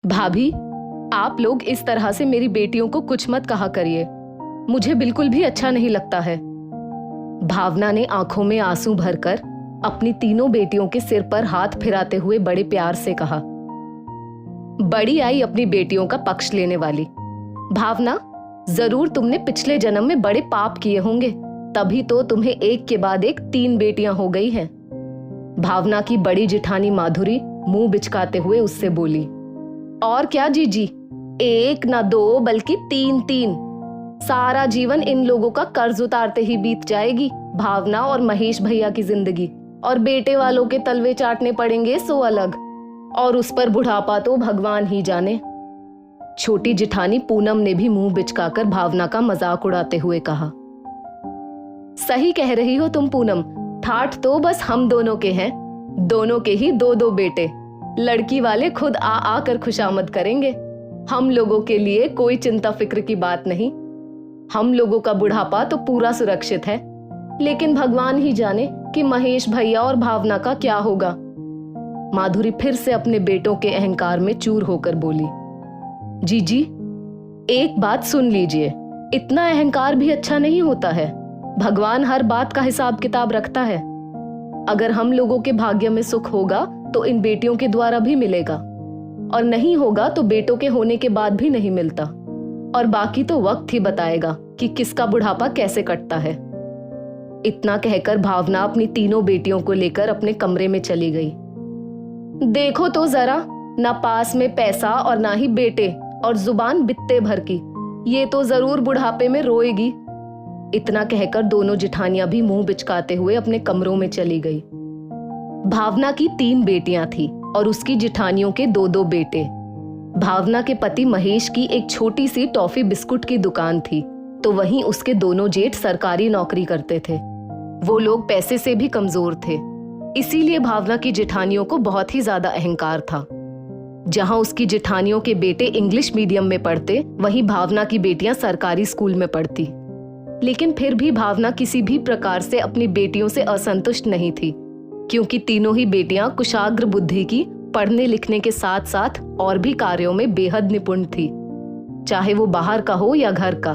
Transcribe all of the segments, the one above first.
भाभी, आप लोग इस तरह से मेरी बेटियों को कुछ मत कहा करिए, मुझे बिल्कुल भी अच्छा नहीं लगता है। भावना ने आंखों में आंसू भरकर अपनी तीनों बेटियों के सिर पर हाथ फिराते हुए बड़े प्यार से कहा। बड़ी आई अपनी बेटियों का पक्ष लेने वाली। भावना, जरूर तुमने पिछले जन्म में बड़े पाप किए होंगे, तभी तो तुम्हें एक के बाद एक 3 बेटियां हो गई हैं। भावना की बड़ी जिठानी माधुरी मुंह बिचकाते हुए उससे बोली। और क्या जीजी, 1 ना 2 बल्कि 3 सारा जीवन इन लोगों का कर्ज उतारते ही बीत जाएगी भावना और महेश भैया की जिंदगी, और बेटे वालों के तलवे चाटने पड़ेंगे सो अलग, और उस पर बुढ़ापा तो भगवान ही जाने। छोटी जिठानी पूनम ने भी मुंह बिचकाकर भावना का मजाक उड़ाते हुए कहा। सही कह रही हो तुम पूनम, ठाठ तो बस हम दोनों के हैं, दोनों के ही 2 बेटे। लड़की वाले खुद आ आकर खुशामद करेंगे, हम लोगों के लिए कोई चिंता फिक्र की बात नहीं। हम लोगों का बुढ़ापा तो पूरा सुरक्षित है, लेकिन भगवान ही जाने कि महेश भैया और भावना का क्या होगा। माधुरी फिर से अपने बेटों के अहंकार में चूर होकर बोली। जीजी, एक बात सुन लीजिए, इतना अहंकार भी अच्छा नहीं होता है। भगवान हर बात का हिसाब किताब रखता है। अगर हम लोगों के भाग्य में सुख होगा तो इन बेटियों के द्वारा भी मिलेगा, और नहीं होगा तो बेटों के होने के बाद भी नहीं मिलता, और बाकी तो वक्त ही बताएगा कि किसका बुढ़ापा कैसे कटता है। इतना कहकर भावना अपनी तीनों बेटियों को लेकर अपने कमरे में चली गई। देखो तो जरा, ना पास में पैसा और ना ही बेटे, और जुबान बित्ते भर की, ये तो जरूर बुढ़ापे में रोएगी। इतना कहकर दोनों जिठानियां भी मुंह बिचकाते हुए अपने कमरों में चली गई। भावना की 3 बेटियां थी और उसकी जिठानियों के 2 बेटे। भावना के पति महेश की एक छोटी सी टॉफी बिस्कुट की दुकान थी, तो वहीं उसके दोनों जेठ सरकारी नौकरी करते थे। वो लोग पैसे से भी कमजोर थे, इसीलिए भावना की जिठानियों को बहुत ही ज्यादा अहंकार था। जहां उसकी जिठानियों के बेटे इंग्लिश मीडियम में पढ़ते, वहीं भावना की बेटियां सरकारी स्कूल में पढ़ती। लेकिन फिर भी भावना किसी भी प्रकार से अपनी बेटियों से असंतुष्ट नहीं थी, क्योंकि तीनों ही बेटियां कुशाग्र बुद्धि की, पढ़ने लिखने के साथ साथ और भी कार्यों में बेहद निपुण थी, चाहे वो बाहर का हो या घर का।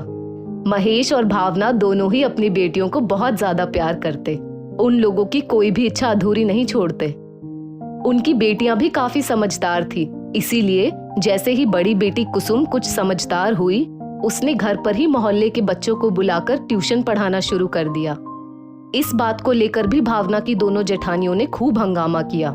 महेश और भावना दोनों ही अपनी बेटियों को बहुत ज्यादा प्यार करते, उन लोगों की कोई भी इच्छा अधूरी नहीं छोड़ते। उनकी बेटियां भी काफी समझदार थी, इसीलिए जैसे ही बड़ी बेटी कुसुम कुछ समझदार हुई, उसने घर पर ही मोहल्ले के बच्चों को बुलाकर ट्यूशन पढ़ाना शुरू कर दिया। इस बात को लेकर भी भावना की दोनों जेठानियों ने खूब हंगामा किया।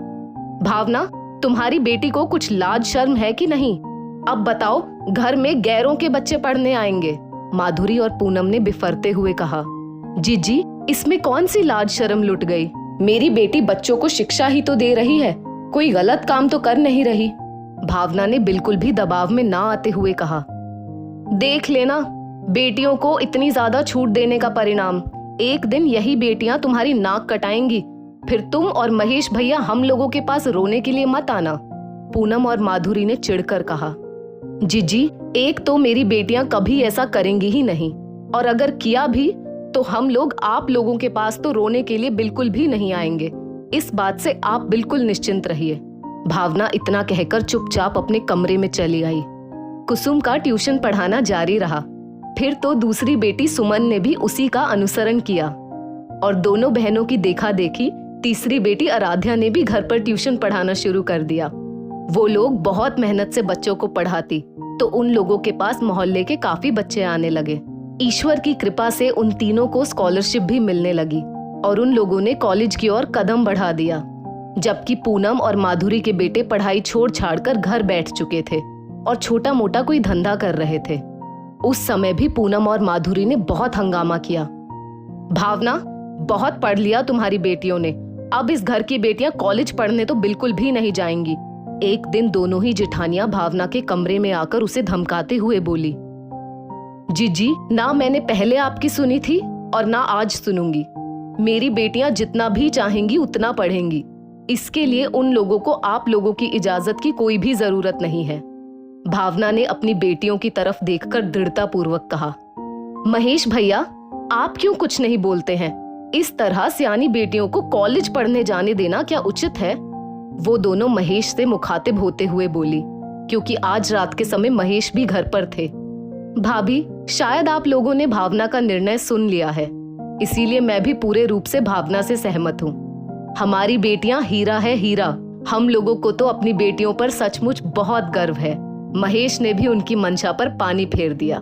भावना, तुम्हारी बेटी को कुछ लाज शर्म है कि नहीं? अब बताओ, घर में गैरों के बच्चे पढ़ने आएंगे। माधुरी और पूनम ने बिफरते हुए कहा। जीजी, इसमें कौन सी लाज शर्म लुट गई? मेरी बेटी बच्चों को शिक्षा ही तो दे रही है, कोई गलत काम तो कर नहीं रही। भावना ने बिल्कुल भी दबाव में ना आते हुए कहा। देख लेना, बेटियों को इतनी ज्यादा छूट देने का परिणाम, एक दिन यही बेटियां तुम्हारी नाक कटाएंगी, फिर तुम और महेश भैया हम लोगों के पास रोने के लिए मत आना। पूनम और माधुरी ने चिढ़कर कहा। जीजी, एक तो मेरी बेटियां कभी ऐसा करेंगी ही नहीं, और अगर किया भी तो हम लोग आप लोगों के पास तो रोने के लिए बिल्कुल भी नहीं आएंगे, इस बात से आप बिल्कुल निश्चिंत रहिए। भावना इतना कहकर चुपचाप अपने कमरे में चली आई। कुसुम का ट्यूशन पढ़ाना जारी रहा। फिर तो दूसरी बेटी सुमन ने भी उसी का अनुसरण किया, और दोनों बहनों की देखा देखी तीसरी बेटी आराध्या ने भी घर पर ट्यूशन पढ़ाना शुरू कर दिया। वो लोग बहुत मेहनत से बच्चों को पढ़ाती, तो उन लोगों के पास मोहल्ले के काफी बच्चे आने लगे। ईश्वर की कृपा से उन तीनों को स्कॉलरशिप भी मिलने लगी, और उन लोगों ने कॉलेज की ओर कदम बढ़ा दिया, जबकि पूनम और माधुरी के बेटे पढ़ाई छोड़ छाड़ कर घर बैठ चुके थे और छोटा मोटा कोई धंधा कर रहे थे। उस समय भी पूनम और माधुरी ने बहुत हंगामा किया। भावना, बहुत पढ़ लिया तुम्हारी बेटियों ने, अब इस घर की बेटियां कॉलेज पढ़ने तो बिल्कुल भी नहीं जाएंगी। एक दिन दोनों ही जेठानियां भावना के कमरे में आकर उसे धमकाते हुए बोली। जीजी, ना मैंने पहले आपकी सुनी थी और ना आज सुनूंगी। मेरी बेटियां जितना भी चाहेंगी उतना पढ़ेंगी, इसके लिए उन लोगों को आप लोगों की इजाजत की कोई भी जरूरत नहीं है। भावना ने अपनी बेटियों की तरफ देखकर दृढ़ता पूर्वक कहा। महेश भैया, आप क्यों कुछ नहीं बोलते हैं? इस तरह सियानी बेटियों को कॉलेज पढ़ने जाने देना क्या उचित है? वो दोनों महेश से मुखातिब होते हुए बोली। क्योंकि आज रात के समय महेश भी घर पर थे। भाभी, शायद आप लोगों ने भावना का निर्णय सुन लिया है, इसीलिए मैं भी पूरे रूप से भावना से सहमत हूँ। हमारी बेटियां हीरा है हीरा। हम लोगों को तो अपनी बेटियों पर सचमुच बहुत गर्व है। महेश ने भी उनकी मंशा पर पानी फेर दिया।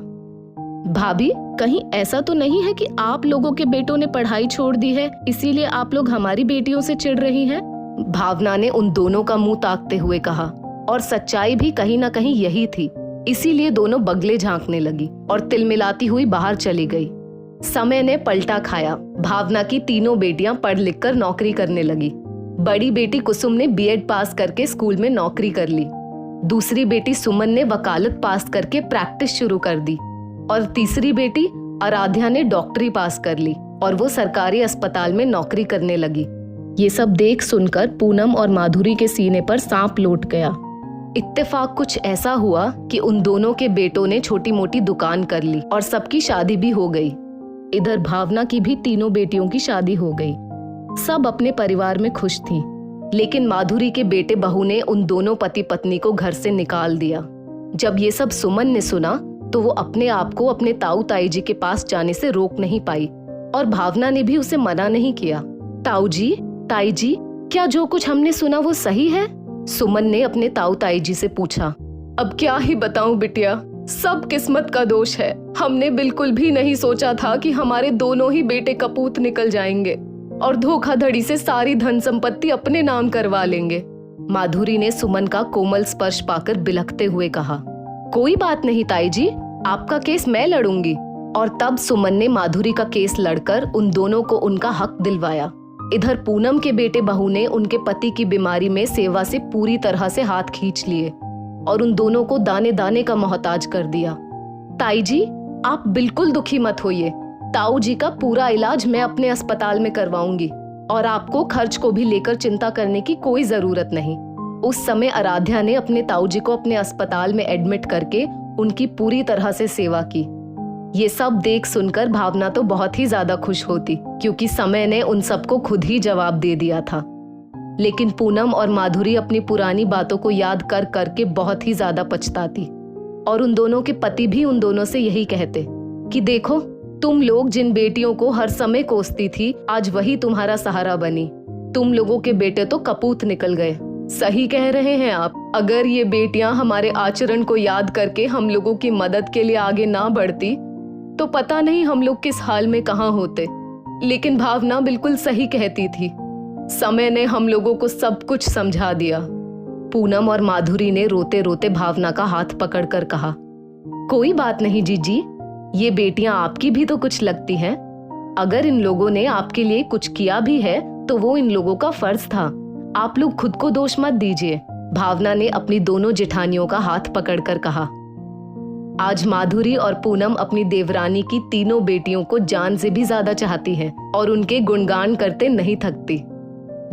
भाभी, कहीं ऐसा तो नहीं है कि आप लोगों के बेटों ने पढ़ाई छोड़ दी है, इसीलिए आप लोग हमारी बेटियों से चिढ़ रही हैं? भावना ने उन दोनों का मुंह ताकते हुए कहा, और सच्चाई भी कहीं ना कहीं यही थी। इसीलिए दोनों बगले झांकने लगी और तिलमिलाती हुई बाहर चली गई। समय ने पलटा खाया। भावना की तीनों बेटियां पढ़ लिख कर नौकरी करने लगी। बड़ी बेटी कुसुम ने बीएड पास करके स्कूल में नौकरी कर ली। दूसरी बेटी सुमन ने वकालत पास करके प्रैक्टिस शुरू कर दी और तीसरी बेटी आराध्या ने डॉक्टरी पास कर ली और वो सरकारी अस्पताल में नौकरी करने लगी। ये सब देख सुनकर पूनम और माधुरी के सीने पर सांप लौट गया। इत्तेफाक कुछ ऐसा हुआ कि उन दोनों के बेटों ने छोटी मोटी दुकान कर ली और सबकी शादी भी हो गई। इधर भावना की भी तीनों बेटियों की शादी हो गई। सब अपने परिवार में खुश थीं। लेकिन माधुरी के बेटे बहू ने उन दोनों पति पत्नी को घर से निकाल दिया। जब ये सब सुमन ने सुना तो वो अपने आप को अपने ताऊ ताई जी के पास जाने से रोक नहीं पाई और भावना ने भी उसे मना नहीं किया। ताऊ जी, ताई जी, क्या जो कुछ हमने सुना वो सही है? सुमन ने अपने ताऊ ताई जी से पूछा। अब क्या ही बताऊं बिटिया, सब किस्मत का दोष है। हमने बिल्कुल भी नहीं सोचा था कि हमारे दोनों ही बेटे कपूत निकल जाएंगे और धोखाधड़ी से सारी धन संपत्ति अपने नाम करवा लेंगे। माधुरी ने सुमन का कोमल स्पर्श पाकर बिलखते हुए कहा, कोई बात नहीं ताई जी, आपका केस मैं लड़ूंगी। और तब सुमन ने माधुरी का केस लड़कर उन दोनों को उनका हक दिलवाया। इधर पूनम के बेटे बहू ने उनके पति की बीमारी में सेवा से पूरी तरह से हाथ खींच लिए और उन दोनों को दाने दाने का मोहताज कर दिया। ताई जी, आप बिल्कुल दुखी मत होइए। ताऊ जी का पूरा इलाज मैं अपने अस्पताल में करवाऊंगी और आपको खर्च को भी लेकर चिंता करने की कोई जरूरत नहीं। उस समय आराध्या ने अपने ताऊ जी को अपने अस्पताल में एडमिट करके उनकी पूरी तरह से सेवा की। ये सब देख सुनकर भावना तो बहुत ही ज्यादा खुश होती, क्योंकि समय ने उन सबको खुद ही जवाब दे दिया था। लेकिन पूनम और माधुरी अपनी पुरानी बातों को याद कर करके बहुत ही ज्यादा पछताती और उन दोनों के पति भी उन दोनों से यही कहते कि देखो, तुम लोग जिन बेटियों को हर समय कोसती थी, आज वही तुम्हारा सहारा बनी। तुम लोगों के बेटे तो कपूत निकल गए। सही कह रहे हैं आप। अगर ये बेटियां हमारे आचरण को याद करके हम लोगों की मदद के लिए आगे ना बढ़ती तो पता नहीं हम लोग किस हाल में कहाँ होते। लेकिन भावना बिल्कुल सही कहती थी। समय ने हम लोगों को सब कुछ समझा दिया। पूनम और माधुरी ने रोते रोते भावना का हाथ पकड़कर कहा, कोई बात नहीं जीजी, ये बेटियां आपकी भी तो कुछ लगती हैं। अगर इन लोगों ने आपके लिए कुछ किया भी है तो वो इन लोगों का फर्ज था। आप लोग खुद को दोष मत दीजिए। भावना ने अपनी दोनों जेठानियों का हाथ पकड़कर कहा। आज माधुरी और पूनम अपनी देवरानी की तीनों बेटियों को जान से भी ज्यादा चाहती हैं और उनके गुणगान करते नहीं थकती।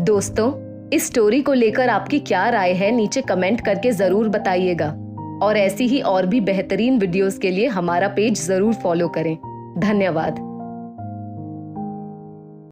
दोस्तों, इस स्टोरी को लेकर आपकी क्या राय है नीचे कमेंट करके जरूर बताइएगा और ऐसी ही और भी बेहतरीन वीडियोस के लिए हमारा पेज जरूर फॉलो करें। धन्यवाद।